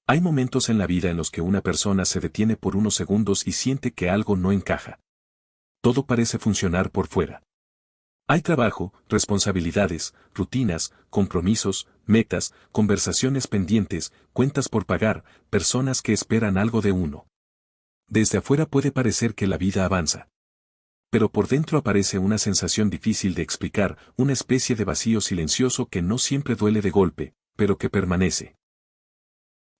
Hay momentos en la vida en los que una persona se detiene por unos segundos y siente que algo no encaja. Todo parece funcionar por fuera. Hay trabajo, responsabilidades, rutinas, compromisos, metas, conversaciones pendientes, cuentas por pagar, personas que esperan algo de uno. Desde afuera puede parecer que la vida avanza. Pero por dentro aparece una sensación difícil de explicar, una especie de vacío silencioso que no siempre duele de golpe, pero que permanece.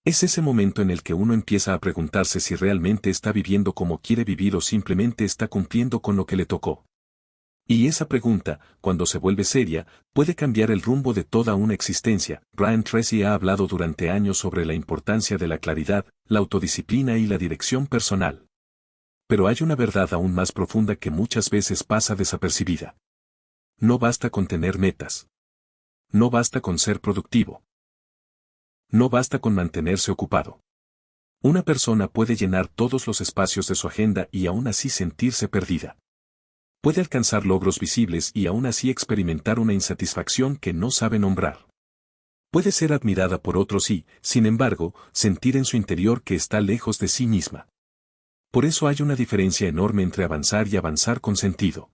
Es ese momento en el que uno empieza a preguntarse si realmente está viviendo como quiere vivir o simplemente está cumpliendo con lo que le tocó. Y esa pregunta, cuando se vuelve seria, puede cambiar el rumbo de toda una existencia. Brian Tracy ha hablado durante años sobre la importancia de la claridad, la autodisciplina y la dirección personal. Pero hay una verdad aún más profunda que muchas veces pasa desapercibida. No basta con tener metas. No basta con ser productivo. No basta con mantenerse ocupado. Una persona puede llenar todos los espacios de su agenda y aún así sentirse perdida. Puede alcanzar logros visibles y aún así experimentar una insatisfacción que no sabe nombrar. Puede ser admirada por otros y, sin embargo, sentir en su interior que está lejos de sí misma. Por eso hay una diferencia enorme entre avanzar y avanzar con sentido.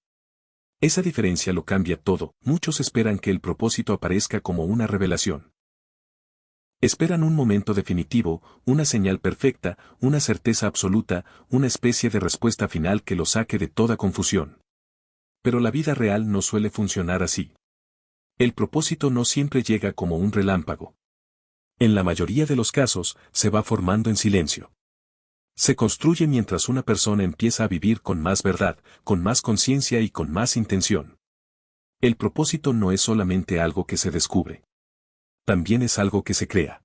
Esa diferencia lo cambia todo. Muchos esperan que el propósito aparezca como una revelación. Esperan un momento definitivo, una señal perfecta, una certeza absoluta, una especie de respuesta final que lo saque de toda confusión. Pero la vida real no suele funcionar así. El propósito no siempre llega como un relámpago. En la mayoría de los casos, se va formando en silencio. Se construye mientras una persona empieza a vivir con más verdad, con más conciencia y con más intención. El propósito no es solamente algo que se descubre. También es algo que se crea.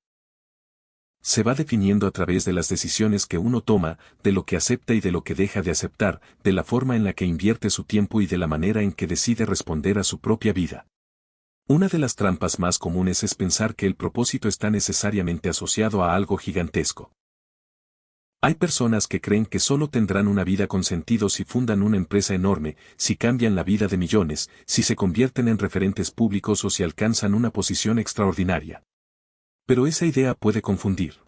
Se va definiendo a través de las decisiones que uno toma, de lo que acepta y de lo que deja de aceptar, de la forma en la que invierte su tiempo y de la manera en que decide responder a su propia vida. Una de las trampas más comunes es pensar que el propósito está necesariamente asociado a algo gigantesco. Hay personas que creen que solo tendrán una vida con sentido si fundan una empresa enorme, si cambian la vida de millones, si se convierten en referentes públicos o si alcanzan una posición extraordinaria. Pero esa idea puede confundir.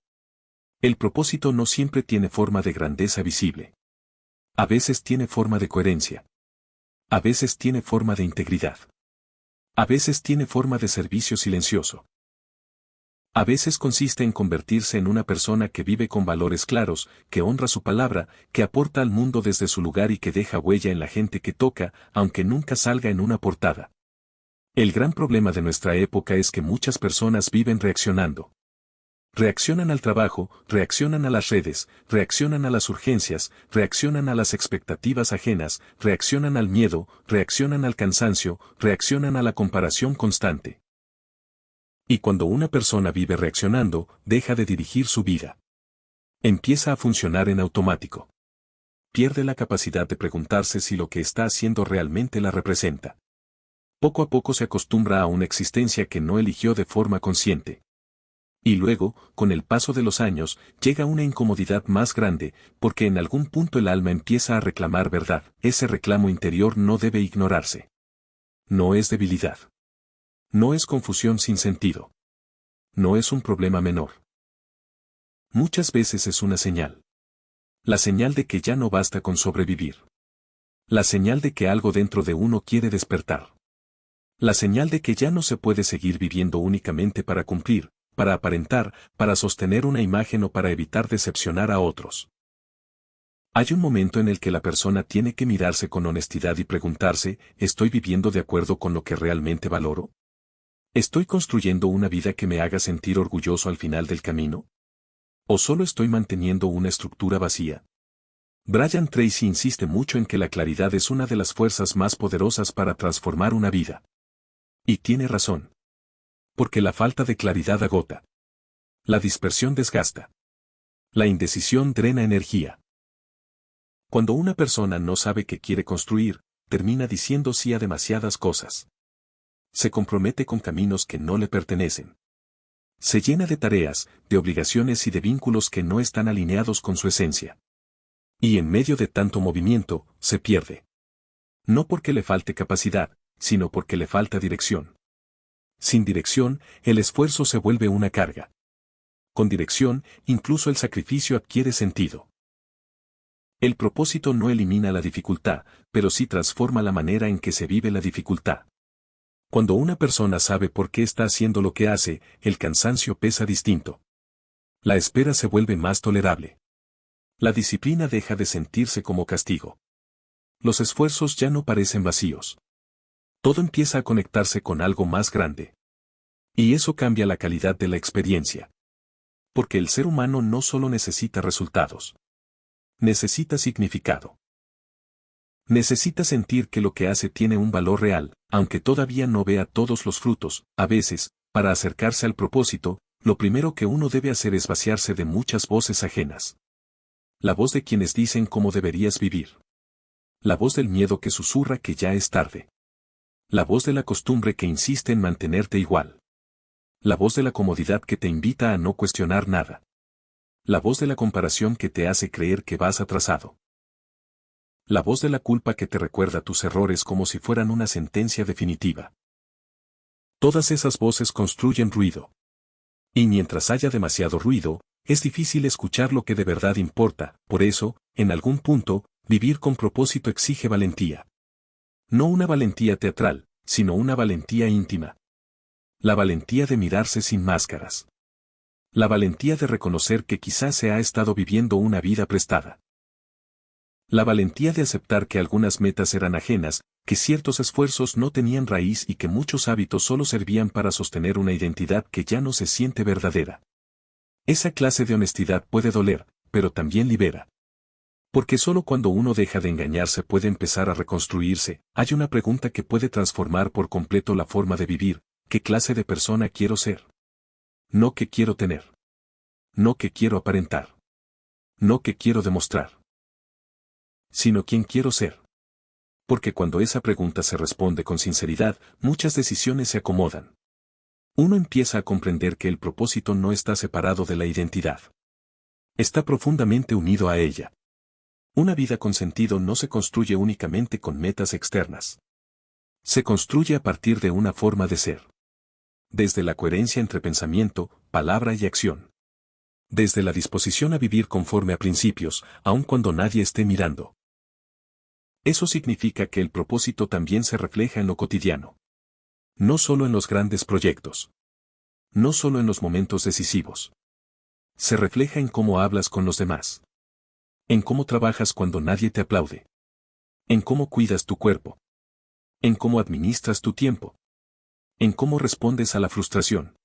El propósito no siempre tiene forma de grandeza visible. A veces tiene forma de coherencia. A veces tiene forma de integridad. A veces tiene forma de servicio silencioso. A veces consiste en convertirse en una persona que vive con valores claros, que honra su palabra, que aporta al mundo desde su lugar y que deja huella en la gente que toca, aunque nunca salga en una portada. El gran problema de nuestra época es que muchas personas viven reaccionando. Reaccionan al trabajo, reaccionan a las redes, reaccionan a las urgencias, reaccionan a las expectativas ajenas, reaccionan al miedo, reaccionan al cansancio, reaccionan a la comparación constante. Y cuando una persona vive reaccionando, deja de dirigir su vida. Empieza a funcionar en automático. Pierde la capacidad de preguntarse si lo que está haciendo realmente la representa. Poco a poco se acostumbra a una existencia que no eligió de forma consciente. Y luego, con el paso de los años, llega una incomodidad más grande, porque en algún punto el alma empieza a reclamar verdad. Ese reclamo interior no debe ignorarse. No es debilidad. No es confusión sin sentido. No es un problema menor. Muchas veces es una señal. La señal de que ya no basta con sobrevivir. La señal de que algo dentro de uno quiere despertar. La señal de que ya no se puede seguir viviendo únicamente para cumplir, para aparentar, para sostener una imagen o para evitar decepcionar a otros. Hay un momento en el que la persona tiene que mirarse con honestidad y preguntarse, ¿estoy viviendo de acuerdo con lo que realmente valoro? ¿Estoy construyendo una vida que me haga sentir orgulloso al final del camino? ¿O solo estoy manteniendo una estructura vacía? Brian Tracy insiste mucho en que la claridad es una de las fuerzas más poderosas para transformar una vida. Y tiene razón. Porque la falta de claridad agota. La dispersión desgasta. La indecisión drena energía. Cuando una persona no sabe qué quiere construir, termina diciendo sí a demasiadas cosas. Se compromete con caminos que no le pertenecen. Se llena de tareas, de obligaciones y de vínculos que no están alineados con su esencia. Y en medio de tanto movimiento, se pierde. No porque le falte capacidad, sino porque le falta dirección. Sin dirección, el esfuerzo se vuelve una carga. con dirección, incluso el sacrificio adquiere sentido. El propósito no elimina la dificultad, pero sí transforma la manera en que se vive la dificultad. Cuando una persona sabe por qué está haciendo lo que hace, el cansancio pesa distinto. La espera se vuelve más tolerable. La disciplina deja de sentirse como castigo. Los esfuerzos ya no parecen vacíos. Todo empieza a conectarse con algo más grande. Y eso cambia la calidad de la experiencia. Porque el ser humano no solo necesita resultados. Necesita significado. Necesita sentir que lo que hace tiene un valor real, aunque todavía no vea todos los frutos. A veces, para acercarse al propósito, lo primero que uno debe hacer es vaciarse de muchas voces ajenas. La voz de quienes dicen cómo deberías vivir. La voz del miedo que susurra que ya es tarde. La voz de la costumbre que insiste en mantenerte igual. La voz de la comodidad que te invita a no cuestionar nada. La voz de la comparación que te hace creer que vas atrasado. La voz de la culpa que te recuerda tus errores como si fueran una sentencia definitiva. Todas esas voces construyen ruido. Y mientras haya demasiado ruido, es difícil escuchar lo que de verdad importa. Por eso, en algún punto, vivir con propósito exige valentía. No una valentía teatral, sino una valentía íntima. La valentía de mirarse sin máscaras. La valentía de reconocer que quizás se ha estado viviendo una vida prestada. La valentía de aceptar que algunas metas eran ajenas, que ciertos esfuerzos no tenían raíz y que muchos hábitos solo servían para sostener una identidad que ya no se siente verdadera. Esa clase de honestidad puede doler, pero también libera. Porque solo cuando uno deja de engañarse puede empezar a reconstruirse. Hay una pregunta que puede transformar por completo la forma de vivir: ¿qué clase de persona quiero ser? No qué quiero tener. No qué quiero aparentar. No qué quiero demostrar. Sino quién quiero ser. Porque cuando esa pregunta se responde con sinceridad, muchas decisiones se acomodan. Uno empieza a comprender que el propósito no está separado de la identidad. Está profundamente unido a ella. Una vida con sentido no se construye únicamente con metas externas. Se construye a partir de una forma de ser. Desde la coherencia entre pensamiento, palabra y acción. Desde la disposición a vivir conforme a principios, aun cuando nadie esté mirando. Eso significa que el propósito también se refleja en lo cotidiano. No solo en los grandes proyectos. No solo en los momentos decisivos. Se refleja en cómo hablas con los demás. En cómo trabajas cuando nadie te aplaude. En cómo cuidas tu cuerpo. En cómo administras tu tiempo. En cómo respondes a la frustración.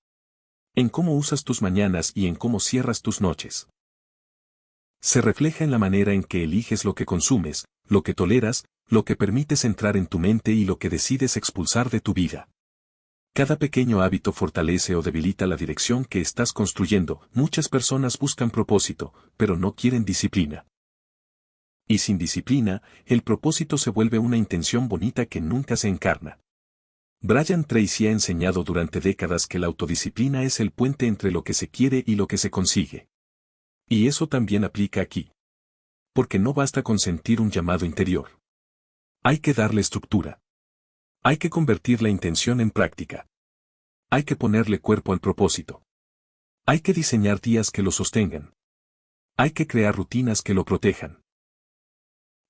En cómo usas tus mañanas y en cómo cierras tus noches. Se refleja en la manera en que eliges lo que consumes, lo que toleras, lo que permites entrar en tu mente y lo que decides expulsar de tu vida. Cada pequeño hábito fortalece o debilita la dirección que estás construyendo. Muchas personas buscan propósito, pero no quieren disciplina. Y sin disciplina, el propósito se vuelve una intención bonita que nunca se encarna. Brian Tracy ha enseñado durante décadas que la autodisciplina es el puente entre lo que se quiere y lo que se consigue. Y eso también aplica aquí. Porque no basta con sentir un llamado interior. Hay que darle estructura. Hay que convertir la intención en práctica. Hay que ponerle cuerpo al propósito. Hay que diseñar días que lo sostengan. Hay que crear rutinas que lo protejan.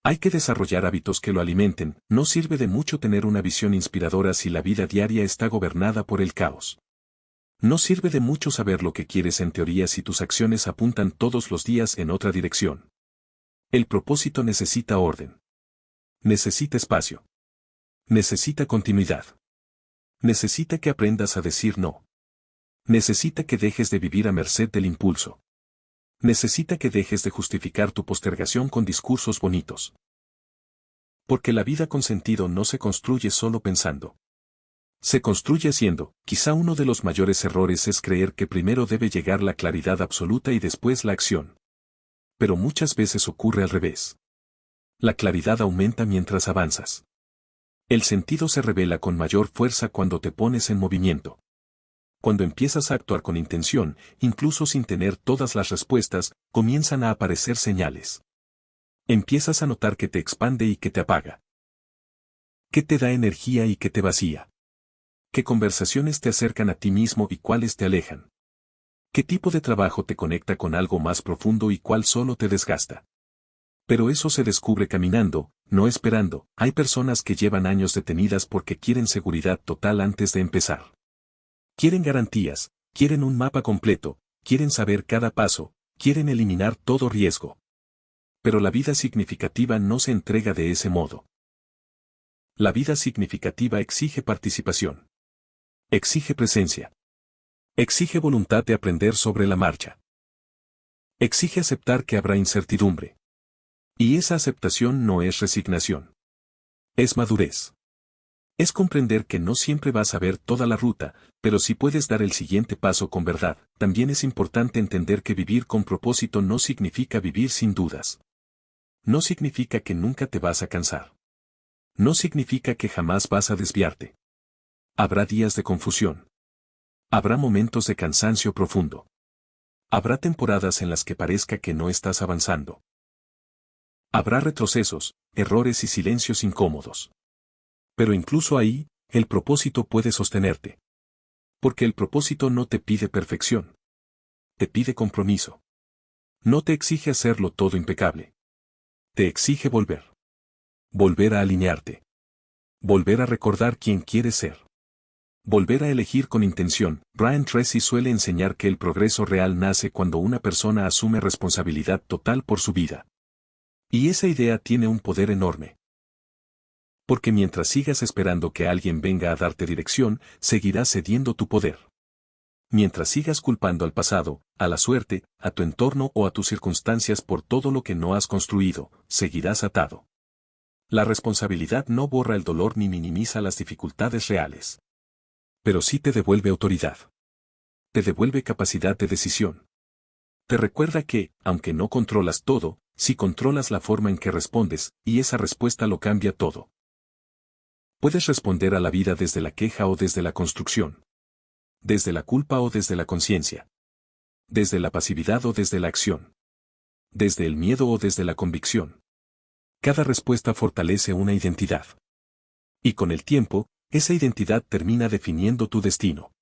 Hay que desarrollar hábitos que lo alimenten. No sirve de mucho tener una visión inspiradora si la vida diaria está gobernada por el caos. No sirve de mucho saber lo que quieres en teoría si tus acciones apuntan todos los días en otra dirección. El propósito necesita orden. Necesita espacio. Necesita continuidad. Necesita que aprendas a decir no. Necesita que dejes de vivir a merced del impulso. Necesita que dejes de justificar tu postergación con discursos bonitos. Porque la vida con sentido no se construye solo pensando. Se construye haciendo. Quizá uno de los mayores errores es creer que primero debe llegar la claridad absoluta y después la acción. Pero muchas veces ocurre al revés. La claridad aumenta mientras avanzas. El sentido se revela con mayor fuerza cuando te pones en movimiento. Cuando empiezas a actuar con intención, incluso sin tener todas las respuestas, comienzan a aparecer señales. Empiezas a notar que te expande y que te apaga. Que te da energía y que te vacía. ¿Qué conversaciones te acercan a ti mismo y cuáles te alejan? ¿Qué tipo de trabajo te conecta con algo más profundo y cuál solo te desgasta? Pero eso se descubre caminando, no esperando. Hay personas que llevan años detenidas porque quieren seguridad total antes de empezar. Quieren garantías, quieren un mapa completo, quieren saber cada paso, quieren eliminar todo riesgo. Pero la vida significativa no se entrega de ese modo. La vida significativa exige participación. Exige presencia. Exige voluntad de aprender sobre la marcha. Exige aceptar que habrá incertidumbre. Y esa aceptación no es resignación. Es madurez. Es comprender que no siempre vas a ver toda la ruta, pero si puedes dar el siguiente paso con verdad. También es importante entender que vivir con propósito no significa vivir sin dudas. No significa que nunca te vas a cansar. No significa que jamás vas a desviarte. Habrá días de confusión. Habrá momentos de cansancio profundo. Habrá temporadas en las que parezca que no estás avanzando. Habrá retrocesos, errores y silencios incómodos. Pero incluso ahí, el propósito puede sostenerte. Porque el propósito no te pide perfección. Te pide compromiso. No te exige hacerlo todo impecable. Te exige volver. Volver a alinearte. Volver a recordar quién quieres ser. Volver a elegir con intención. Brian Tracy suele enseñar que el progreso real nace cuando una persona asume responsabilidad total por su vida. Y esa idea tiene un poder enorme. Porque mientras sigas esperando que alguien venga a darte dirección, seguirás cediendo tu poder. Mientras sigas culpando al pasado, a la suerte, a tu entorno o a tus circunstancias por todo lo que no has construido, seguirás atado. La responsabilidad no borra el dolor ni minimiza las dificultades reales. Pero sí te devuelve autoridad. Te devuelve capacidad de decisión. Te recuerda que, aunque no controlas todo, sí controlas la forma en que respondes, y esa respuesta lo cambia todo. Puedes responder a la vida desde la queja o desde la construcción. Desde la culpa o desde la conciencia. Desde la pasividad o desde la acción. Desde el miedo o desde la convicción. Cada respuesta fortalece una identidad. Y con el tiempo, esa identidad termina definiendo tu destino.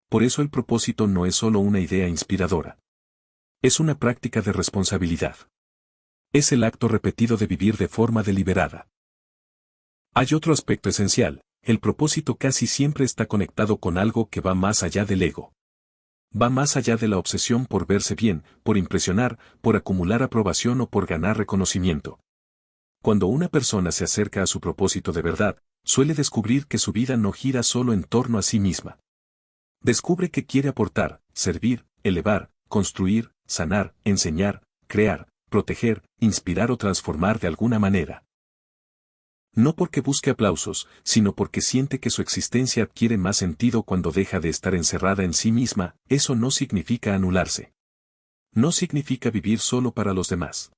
Por eso el propósito no es solo una idea inspiradora. Es una práctica de responsabilidad. Es el acto repetido de vivir de forma deliberada. Hay otro aspecto esencial: el propósito casi siempre está conectado con algo que va más allá del ego. Va más allá de la obsesión por verse bien, por impresionar, por acumular aprobación o por ganar reconocimiento. Cuando una persona se acerca a su propósito de verdad, suele descubrir que su vida no gira solo en torno a sí misma. Descubre que quiere aportar, servir, elevar, construir, sanar, enseñar, crear, proteger, inspirar o transformar de alguna manera. No porque busque aplausos, sino porque siente que su existencia adquiere más sentido cuando deja de estar encerrada en sí misma. Eso no significa anularse. No significa vivir solo para los demás.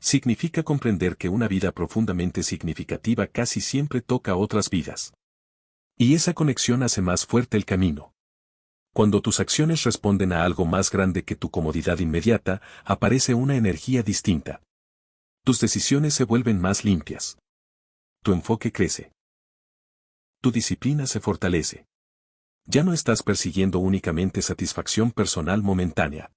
Significa comprender que una vida profundamente significativa casi siempre toca otras vidas. Y esa conexión hace más fuerte el camino. Cuando tus acciones responden a algo más grande que tu comodidad inmediata, aparece una energía distinta. Tus decisiones se vuelven más limpias. Tu enfoque crece. Tu disciplina se fortalece. Ya no estás persiguiendo únicamente satisfacción personal momentánea.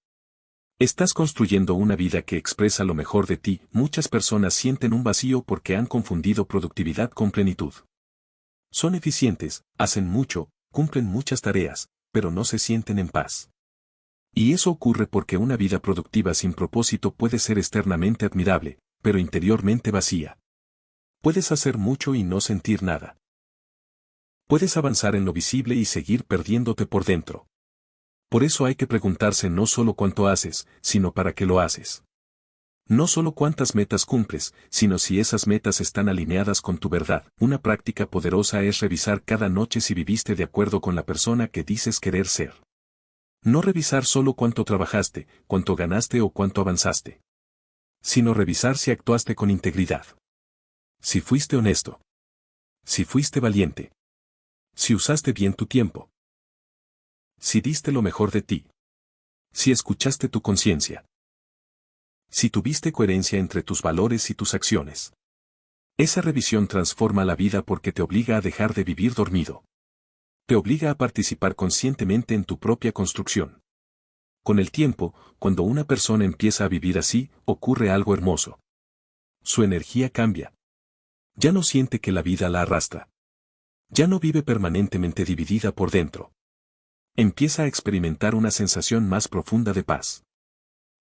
Estás construyendo una vida que expresa lo mejor de ti. Muchas personas sienten un vacío porque han confundido productividad con plenitud. Son eficientes, hacen mucho, cumplen muchas tareas, pero no se sienten en paz. Y eso ocurre porque una vida productiva sin propósito puede ser externamente admirable, pero interiormente vacía. Puedes hacer mucho y no sentir nada. Puedes avanzar en lo visible y seguir perdiéndote por dentro. Por eso hay que preguntarse no solo cuánto haces, sino para qué lo haces. No solo cuántas metas cumples, sino si esas metas están alineadas con tu verdad. Una práctica poderosa es revisar cada noche si viviste de acuerdo con la persona que dices querer ser. No revisar solo cuánto trabajaste, cuánto ganaste o cuánto avanzaste. Sino revisar si actuaste con integridad. Si fuiste honesto. Si fuiste valiente. Si usaste bien tu tiempo. Si diste lo mejor de ti. Si escuchaste tu conciencia. Si tuviste coherencia entre tus valores y tus acciones. Esa revisión transforma la vida porque te obliga a dejar de vivir dormido. Te obliga a participar conscientemente en tu propia construcción. Con el tiempo, cuando una persona empieza a vivir así, ocurre algo hermoso. Su energía cambia. Ya no siente que la vida la arrastra. Ya no vive permanentemente dividida por dentro. Empieza a experimentar una sensación más profunda de paz.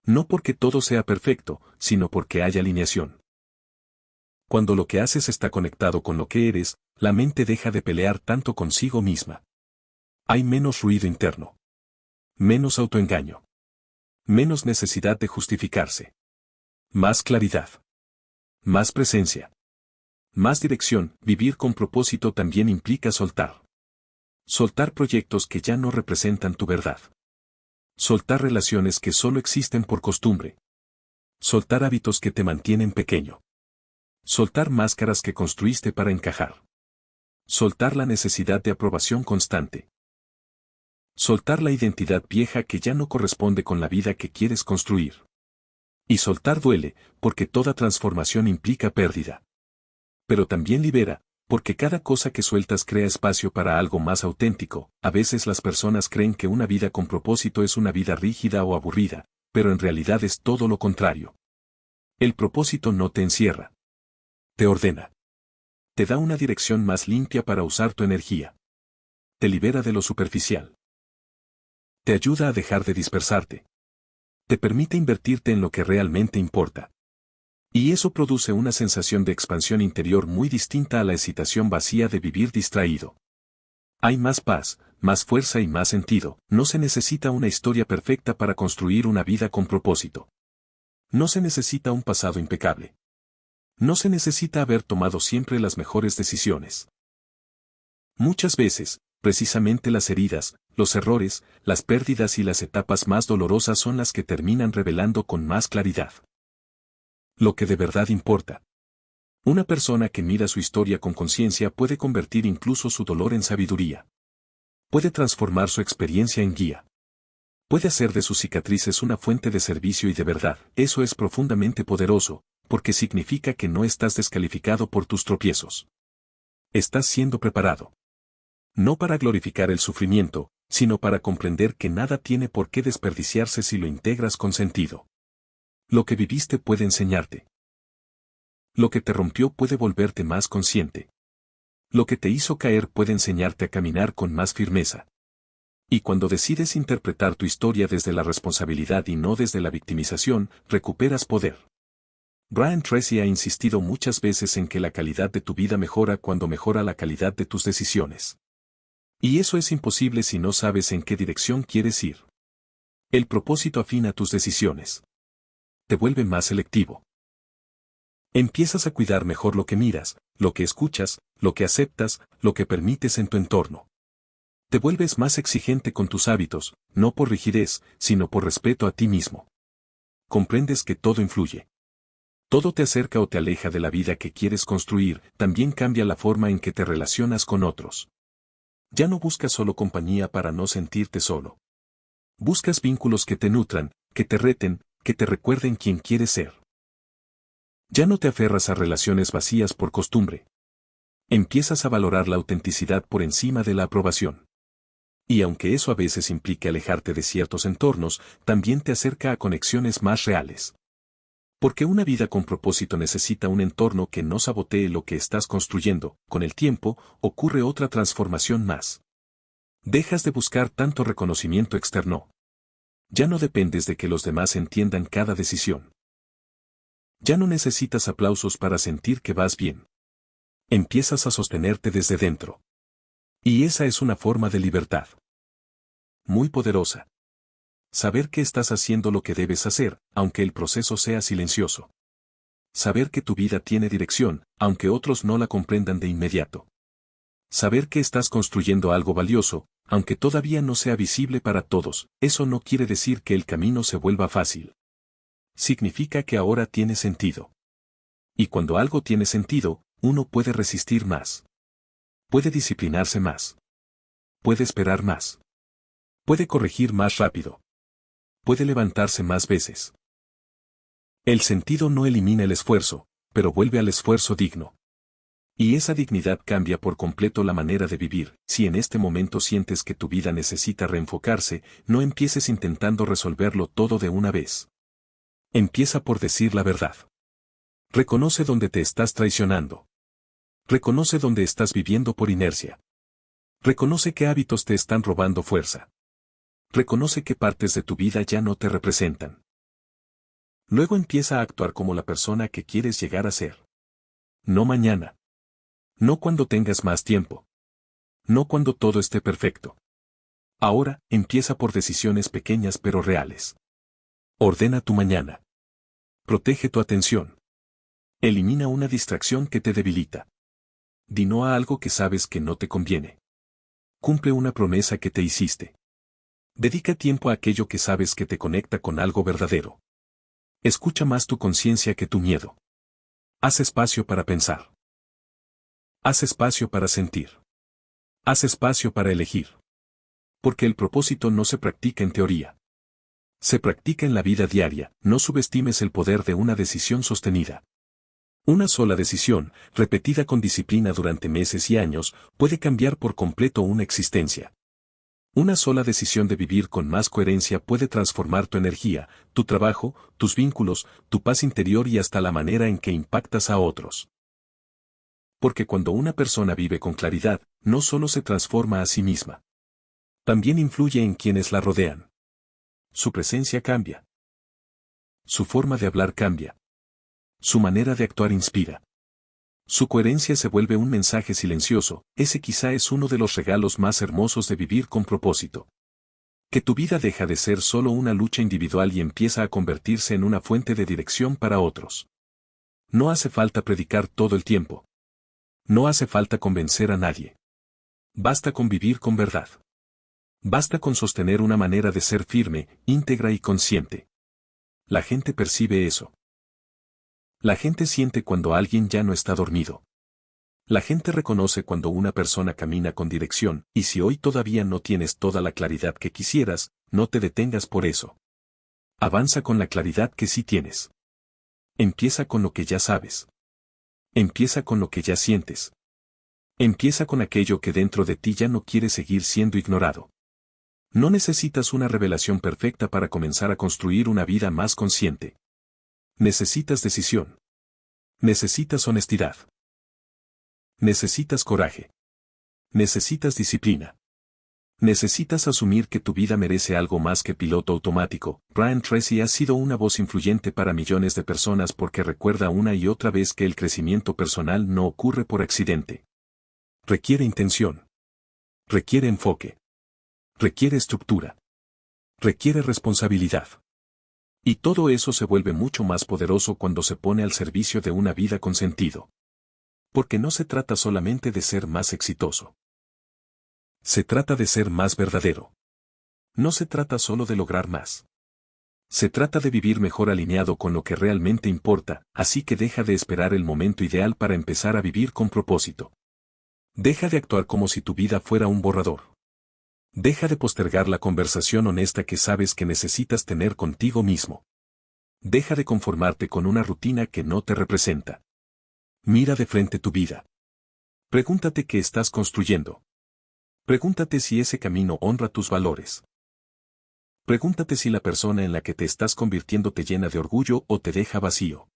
No porque todo sea perfecto, sino porque hay alineación. Cuando lo que haces está conectado con lo que eres, la mente deja de pelear tanto consigo misma. Hay menos ruido interno. Menos autoengaño. Menos necesidad de justificarse. Más claridad. Más presencia. Más dirección. Vivir con propósito también implica soltar. Soltar proyectos que ya no representan tu verdad. Soltar relaciones que solo existen por costumbre. Soltar hábitos que te mantienen pequeño. Soltar máscaras que construiste para encajar. Soltar la necesidad de aprobación constante. Soltar la identidad vieja que ya no corresponde con la vida que quieres construir. Y soltar duele, porque toda transformación implica pérdida. Pero también libera, porque cada cosa que sueltas crea espacio para algo más auténtico. A veces las personas creen que una vida con propósito es una vida rígida o aburrida, pero en realidad es todo lo contrario. El propósito no te encierra. Te ordena. Te da una dirección más limpia para usar tu energía. Te libera de lo superficial. Te ayuda a dejar de dispersarte. Te permite invertirte en lo que realmente importa. Y eso produce una sensación de expansión interior muy distinta a la excitación vacía de vivir distraído. Hay más paz, más fuerza y más sentido. No se necesita una historia perfecta para construir una vida con propósito. No se necesita un pasado impecable. No se necesita haber tomado siempre las mejores decisiones. Muchas veces, precisamente las heridas, los errores, las pérdidas y las etapas más dolorosas son las que terminan revelando con más claridad lo que de verdad importa. Una persona que mira su historia con conciencia puede convertir incluso su dolor en sabiduría. Puede transformar su experiencia en guía. Puede hacer de sus cicatrices una fuente de servicio y de verdad. Eso es profundamente poderoso, porque significa que no estás descalificado por tus tropiezos. Estás siendo preparado. No para glorificar el sufrimiento, sino para comprender que nada tiene por qué desperdiciarse si lo integras con sentido. Lo que viviste puede enseñarte. Lo que te rompió puede volverte más consciente. Lo que te hizo caer puede enseñarte a caminar con más firmeza. Y cuando decides interpretar tu historia desde la responsabilidad y no desde la victimización, recuperas poder. Brian Tracy ha insistido muchas veces en que la calidad de tu vida mejora cuando mejora la calidad de tus decisiones. Y eso es imposible si no sabes en qué dirección quieres ir. El propósito afina tus decisiones. Te vuelve más selectivo. Empiezas a cuidar mejor lo que miras, lo que escuchas, lo que aceptas, lo que permites en tu entorno. Te vuelves más exigente con tus hábitos, no por rigidez, sino por respeto a ti mismo. Comprendes que todo influye. Todo te acerca o te aleja de la vida que quieres construir, también cambia la forma en que te relacionas con otros. Ya no buscas solo compañía para no sentirte solo. Buscas vínculos que te nutran, que te reten, que te recuerden quién quieres ser. Ya no te aferras a relaciones vacías por costumbre. Empiezas a valorar la autenticidad por encima de la aprobación. Y aunque eso a veces implique alejarte de ciertos entornos, también te acerca a conexiones más reales. Porque una vida con propósito necesita un entorno que no sabotee lo que estás construyendo. Con el tiempo, ocurre otra transformación más. Dejas de buscar tanto reconocimiento externo. Ya no dependes de que los demás entiendan cada decisión. Ya no necesitas aplausos para sentir que vas bien. Empiezas a sostenerte desde dentro. Y esa es una forma de libertad. Muy poderosa. Saber que estás haciendo lo que debes hacer, aunque el proceso sea silencioso. Saber que tu vida tiene dirección, aunque otros no la comprendan de inmediato. Saber que estás construyendo algo valioso, aunque todavía no sea visible para todos, eso no quiere decir que el camino se vuelva fácil. Significa que ahora tiene sentido. Y cuando algo tiene sentido, uno puede resistir más. Puede disciplinarse más. Puede esperar más. Puede corregir más rápido. Puede levantarse más veces. El sentido no elimina el esfuerzo, pero vuelve al esfuerzo digno. Y esa dignidad cambia por completo la manera de vivir. Si en este momento sientes que tu vida necesita reenfocarse, no empieces intentando resolverlo todo de una vez. Empieza por decir la verdad. Reconoce dónde te estás traicionando. Reconoce dónde estás viviendo por inercia. Reconoce qué hábitos te están robando fuerza. Reconoce qué partes de tu vida ya no te representan. Luego empieza a actuar como la persona que quieres llegar a ser. No mañana. No cuando tengas más tiempo. No cuando todo esté perfecto. Ahora, empieza por decisiones pequeñas pero reales. Ordena tu mañana. Protege tu atención. Elimina una distracción que te debilita. Di no a algo que sabes que no te conviene. Cumple una promesa que te hiciste. Dedica tiempo a aquello que sabes que te conecta con algo verdadero. Escucha más tu conciencia que tu miedo. Haz espacio para pensar. Haz espacio para sentir. Haz espacio para elegir. Porque el propósito no se practica en teoría. Se practica en la vida diaria. No subestimes el poder de una decisión sostenida. Una sola decisión, repetida con disciplina durante meses y años, puede cambiar por completo una existencia. Una sola decisión de vivir con más coherencia puede transformar tu energía, tu trabajo, tus vínculos, tu paz interior y hasta la manera en que impactas a otros. Porque cuando una persona vive con claridad, no solo se transforma a sí misma. También influye en quienes la rodean. Su presencia cambia. Su forma de hablar cambia. Su manera de actuar inspira. Su coherencia se vuelve un mensaje silencioso. Ese quizá es uno de los regalos más hermosos de vivir con propósito. Que tu vida deja de ser solo una lucha individual y empieza a convertirse en una fuente de dirección para otros. No hace falta predicar todo el tiempo. No hace falta convencer a nadie. Basta con vivir con verdad. Basta con sostener una manera de ser firme, íntegra y consciente. La gente percibe eso. La gente siente cuando alguien ya no está dormido. La gente reconoce cuando una persona camina con dirección, y si hoy todavía no tienes toda la claridad que quisieras, no te detengas por eso. Avanza con la claridad que sí tienes. Empieza con lo que ya sabes. Empieza con lo que ya sientes. Empieza con aquello que dentro de ti ya no quiere seguir siendo ignorado. No necesitas una revelación perfecta para comenzar a construir una vida más consciente. Necesitas decisión. Necesitas honestidad. Necesitas coraje. Necesitas disciplina. Necesitas asumir que tu vida merece algo más que piloto automático. Brian Tracy ha sido una voz influyente para millones de personas porque recuerda una y otra vez que el crecimiento personal no ocurre por accidente. Requiere intención. Requiere enfoque. Requiere estructura. Requiere responsabilidad. Y todo eso se vuelve mucho más poderoso cuando se pone al servicio de una vida con sentido. Porque no se trata solamente de ser más exitoso. Se trata de ser más verdadero. No se trata solo de lograr más. Se trata de vivir mejor alineado con lo que realmente importa, así que deja de esperar el momento ideal para empezar a vivir con propósito. Deja de actuar como si tu vida fuera un borrador. Deja de postergar la conversación honesta que sabes que necesitas tener contigo mismo. Deja de conformarte con una rutina que no te representa. Mira de frente tu vida. Pregúntate qué estás construyendo. Pregúntate si ese camino honra tus valores. Pregúntate si la persona en la que te estás convirtiendo te llena de orgullo o te deja vacío.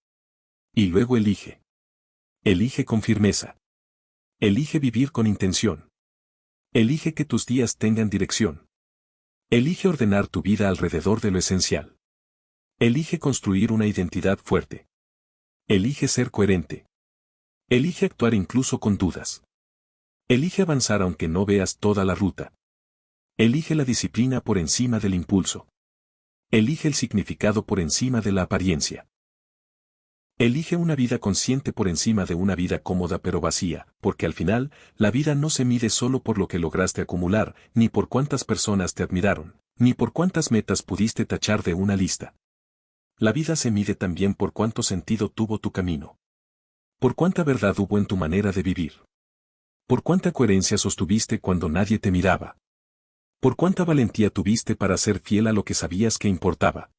Y luego elige. Elige con firmeza. Elige vivir con intención. Elige que tus días tengan dirección. Elige ordenar tu vida alrededor de lo esencial. Elige construir una identidad fuerte. Elige ser coherente. Elige actuar incluso con dudas. Elige avanzar aunque no veas toda la ruta. Elige la disciplina por encima del impulso. Elige el significado por encima de la apariencia. Elige una vida consciente por encima de una vida cómoda pero vacía, porque al final, la vida no se mide solo por lo que lograste acumular, ni por cuántas personas te admiraron, ni por cuántas metas pudiste tachar de una lista. La vida se mide también por cuánto sentido tuvo tu camino. Por cuánta verdad hubo en tu manera de vivir. Por cuánta coherencia sostuviste cuando nadie te miraba. Por cuánta valentía tuviste para ser fiel a lo que sabías que importaba.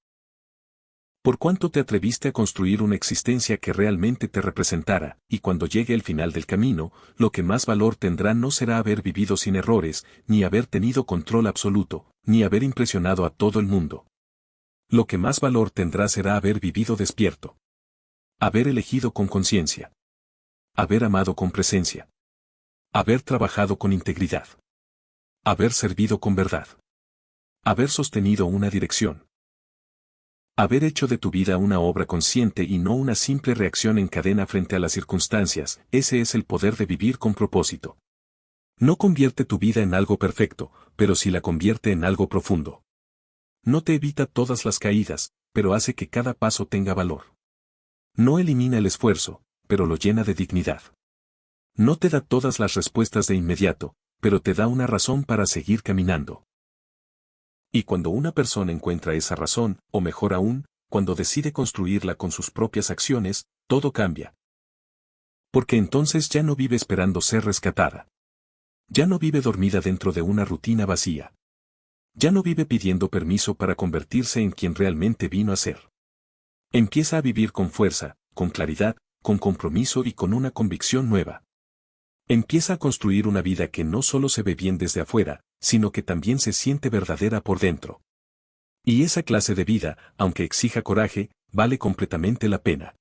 Por cuánto te atreviste a construir una existencia que realmente te representara, y cuando llegue el final del camino, lo que más valor tendrá no será haber vivido sin errores, ni haber tenido control absoluto, ni haber impresionado a todo el mundo. Lo que más valor tendrá será haber vivido despierto. Haber elegido con conciencia. Haber amado con presencia. Haber trabajado con integridad. Haber servido con verdad. Haber sostenido una dirección. Haber hecho de tu vida una obra consciente y no una simple reacción en cadena frente a las circunstancias, ese es el poder de vivir con propósito. No convierte tu vida en algo perfecto, pero sí la convierte en algo profundo. No te evita todas las caídas, pero hace que cada paso tenga valor. No elimina el esfuerzo, pero lo llena de dignidad. No te da todas las respuestas de inmediato, pero te da una razón para seguir caminando. Y cuando una persona encuentra esa razón, o mejor aún, cuando decide construirla con sus propias acciones, todo cambia. Porque entonces ya no vive esperando ser rescatada. Ya no vive dormida dentro de una rutina vacía. Ya no vive pidiendo permiso para convertirse en quien realmente vino a ser. Empieza a vivir con fuerza, con claridad, con compromiso y con una convicción nueva. Empieza a construir una vida que no solo se ve bien desde afuera, sino que también se siente verdadera por dentro. Y esa clase de vida, aunque exija coraje, vale completamente la pena.